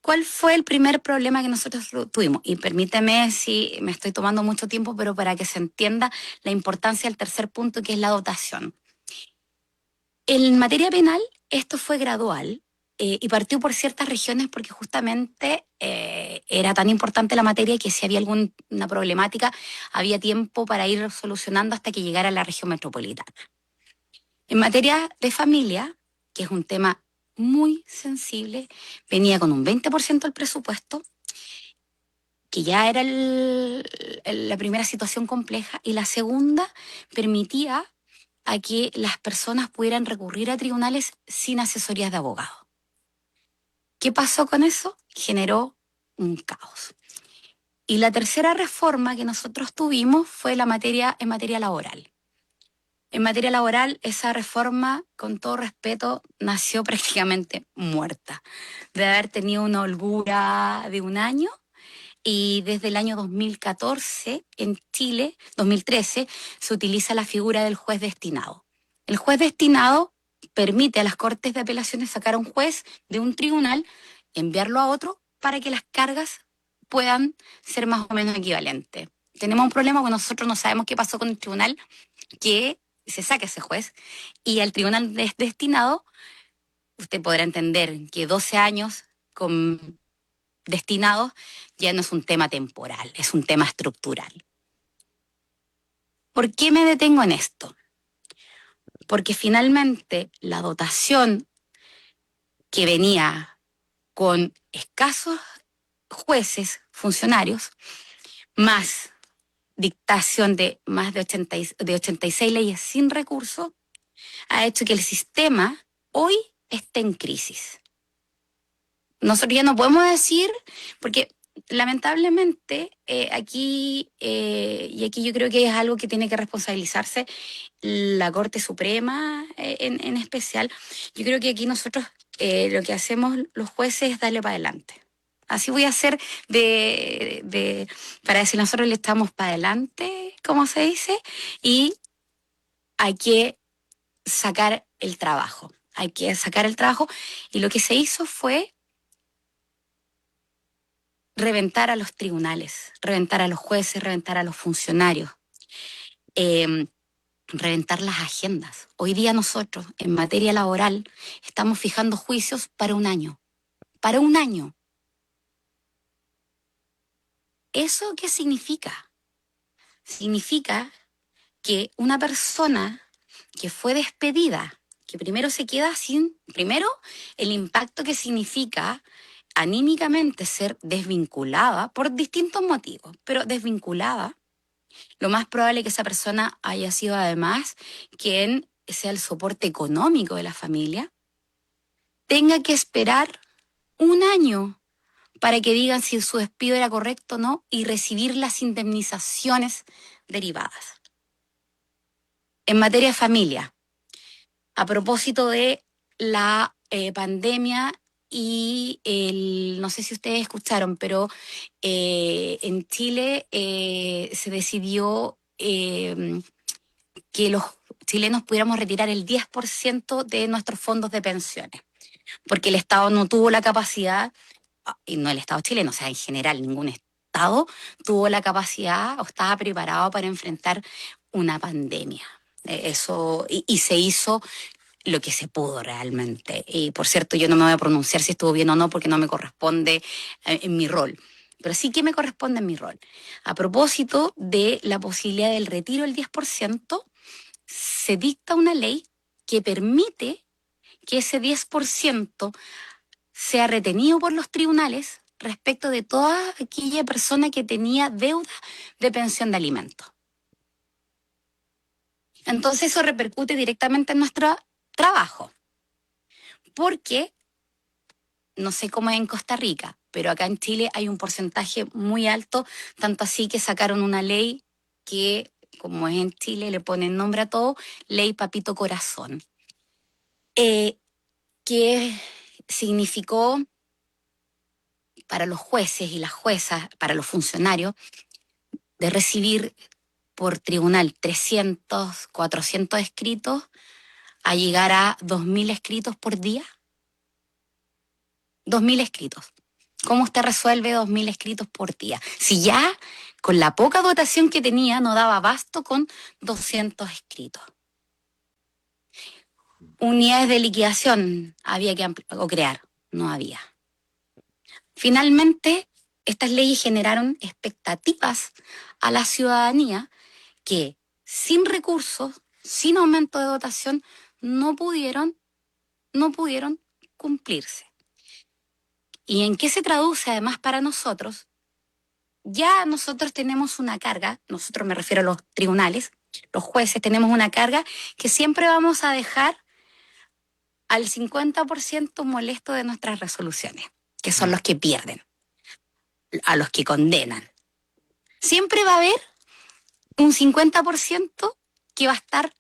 ¿Cuál fue el primer problema que nosotros tuvimos? Y permíteme si me estoy tomando mucho tiempo, pero para que se entienda la importancia del tercer punto, que es la dotación. En materia penal, esto fue gradual y partió por ciertas regiones porque justamente era tan importante la materia que si había alguna problemática, había tiempo para ir solucionando hasta que llegara a la región metropolitana. En materia de familia, que es un tema muy sensible, venía con un 20% del presupuesto, que ya era la primera situación compleja, y la segunda permitía a que las personas pudieran recurrir a tribunales sin asesorías de abogado. ¿Qué pasó con eso? Generó un caos. Y la tercera reforma que nosotros tuvimos fue en materia laboral. En materia laboral, esa reforma, con todo respeto, nació prácticamente muerta, de haber tenido una holgura de 1 año, y desde el año 2014 en Chile, 2013, se utiliza la figura del juez destinado. El juez destinado permite a las Cortes de Apelaciones sacar a un juez de un tribunal, enviarlo a otro para que las cargas puedan ser más o menos equivalentes. Tenemos un problema porque nosotros no sabemos qué pasó con el tribunal que se saca ese juez, y al tribunal destinado, usted podrá entender que 12 años con destinados ya no es un tema temporal, es un tema estructural. ¿Por qué me detengo en esto? Porque finalmente la dotación que venía con escasos jueces, funcionarios, más dictación de más de 86 leyes sin recursos, ha hecho que el sistema hoy esté en crisis. Nosotros ya no podemos decir, porque lamentablemente aquí yo creo que es algo que tiene que responsabilizarse la Corte Suprema en especial. Yo creo que aquí nosotros lo que hacemos los jueces es darle para adelante. Así voy a hacer para decir, nosotros le estamos para adelante, como se dice, y hay que sacar el trabajo. Hay que sacar el trabajo, y lo que se hizo fue reventar a los tribunales, reventar a los jueces, reventar a los funcionarios. reventar las agendas. Hoy día nosotros, en materia laboral, estamos fijando juicios para un año. Para un año. ¿Eso qué significa? Significa que una persona que fue despedida, que primero se queda sin, primero, el impacto que significa anímicamente ser desvinculada por distintos motivos, pero desvinculada, lo más probable es que esa persona haya sido además quien sea el soporte económico de la familia, tenga que esperar un año para que digan si su despido era correcto o no y recibir las indemnizaciones derivadas. En materia de familia, a propósito de la pandemia y no sé si ustedes escucharon, pero en Chile se decidió que los chilenos pudiéramos retirar el 10% de nuestros fondos de pensiones, porque el Estado no tuvo la capacidad, y no el Estado chileno, o sea, en general ningún Estado tuvo la capacidad o estaba preparado para enfrentar una pandemia. Y se hizo lo que se pudo realmente. Y por cierto, yo no me voy a pronunciar si estuvo bien o no porque no me corresponde en mi rol. Pero sí que me corresponde en mi rol. A propósito de la posibilidad del retiro del 10%, se dicta una ley que permite que ese 10% sea retenido por los tribunales respecto de toda aquella persona que tenía deuda de pensión de alimentos. Entonces eso repercute directamente en nuestro trabajo, porque no sé cómo es en Costa Rica, pero acá en Chile hay un porcentaje muy alto, tanto así que sacaron una ley que, como es en Chile, le ponen nombre a todo, Ley Papito Corazón, que significó para los jueces y las juezas, para los funcionarios, de recibir por tribunal 300, 400 escritos, a llegar a 2.000 escritos por día. 2.000 escritos. ¿Cómo usted resuelve 2.000 escritos por día? Si ya con la poca dotación que tenía no daba abasto con 200 escritos. Unidades de liquidación había que crear, no había. Finalmente, estas leyes generaron expectativas a la ciudadanía que sin recursos, sin aumento de dotación, no pudieron cumplirse. ¿Y en qué se traduce además para nosotros? Ya nosotros tenemos una carga, nosotros me refiero a los tribunales, los jueces tenemos una carga que siempre vamos a dejar al 50% molesto de nuestras resoluciones, que son los que pierden, a los que condenan. Siempre va a haber un 50% que va a estar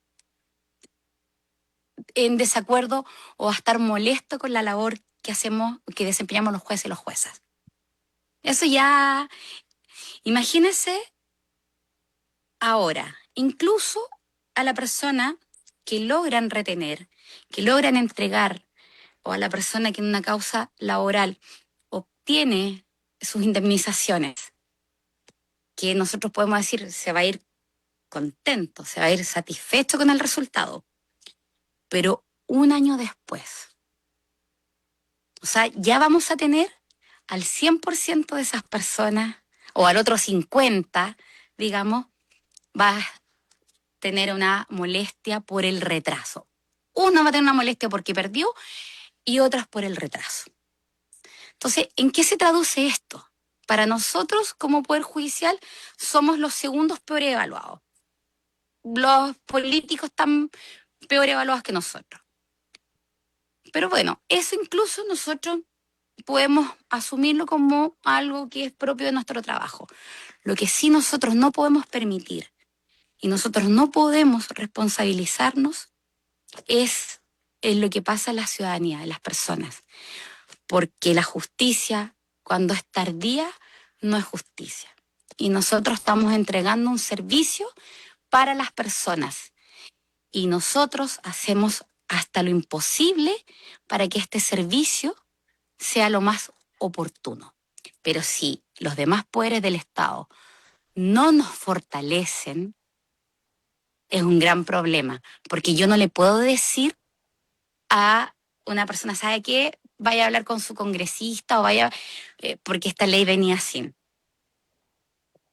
en desacuerdo o va a estar molesto con la labor que hacemos, que desempeñamos los jueces y las juezas. Eso ya, imagínense ahora, incluso a la persona que logran retener, que logran entregar, o a la persona que en una causa laboral obtiene sus indemnizaciones, que nosotros podemos decir se va a ir contento, se va a ir satisfecho con el resultado, pero un año después, o sea, ya vamos a tener al 100% de esas personas, o al otro 50%, digamos, va a tener una molestia por el retraso. Uno va a tener una molestia porque perdió y otras por el retraso. Entonces, ¿en qué se traduce esto? Para nosotros, como Poder Judicial, somos los segundos peor evaluados. Los políticos están peor evaluados que nosotros. Pero bueno, eso incluso nosotros podemos asumirlo como algo que es propio de nuestro trabajo. Lo que sí nosotros no podemos permitir y nosotros no podemos responsabilizarnos es en lo que pasa en la ciudadanía, en las personas. Porque la justicia, cuando es tardía, no es justicia. Y nosotros estamos entregando un servicio para las personas. Y nosotros hacemos hasta lo imposible para que este servicio sea lo más oportuno. Pero si los demás poderes del Estado no nos fortalecen, es un gran problema, porque yo no le puedo decir a una persona, ¿sabe qué? Vaya a hablar con su congresista o vaya, porque esta ley venía así.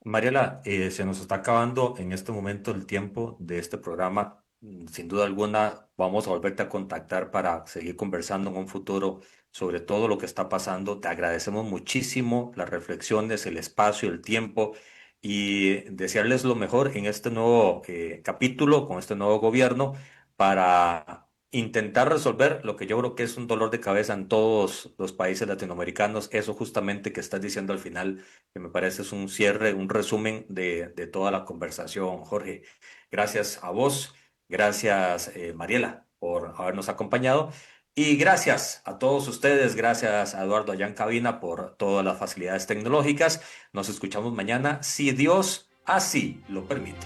Mariela, se nos está acabando en este momento el tiempo de este programa. Sin duda alguna, vamos a volverte a contactar para seguir conversando en un futuro sobre todo lo que está pasando. Te agradecemos muchísimo las reflexiones, el espacio, el tiempo y desearles lo mejor en este nuevo capítulo, con este nuevo gobierno, para intentar resolver lo que yo creo que es un dolor de cabeza en todos los países latinoamericanos. Eso justamente que estás diciendo al final que me parece es un cierre, un resumen de toda la conversación, Jorge. Gracias a vos, gracias Mariela por habernos acompañado y gracias a todos ustedes, gracias a Eduardo allá en cabina por todas las facilidades tecnológicas. Nos escuchamos mañana, si Dios así lo permite.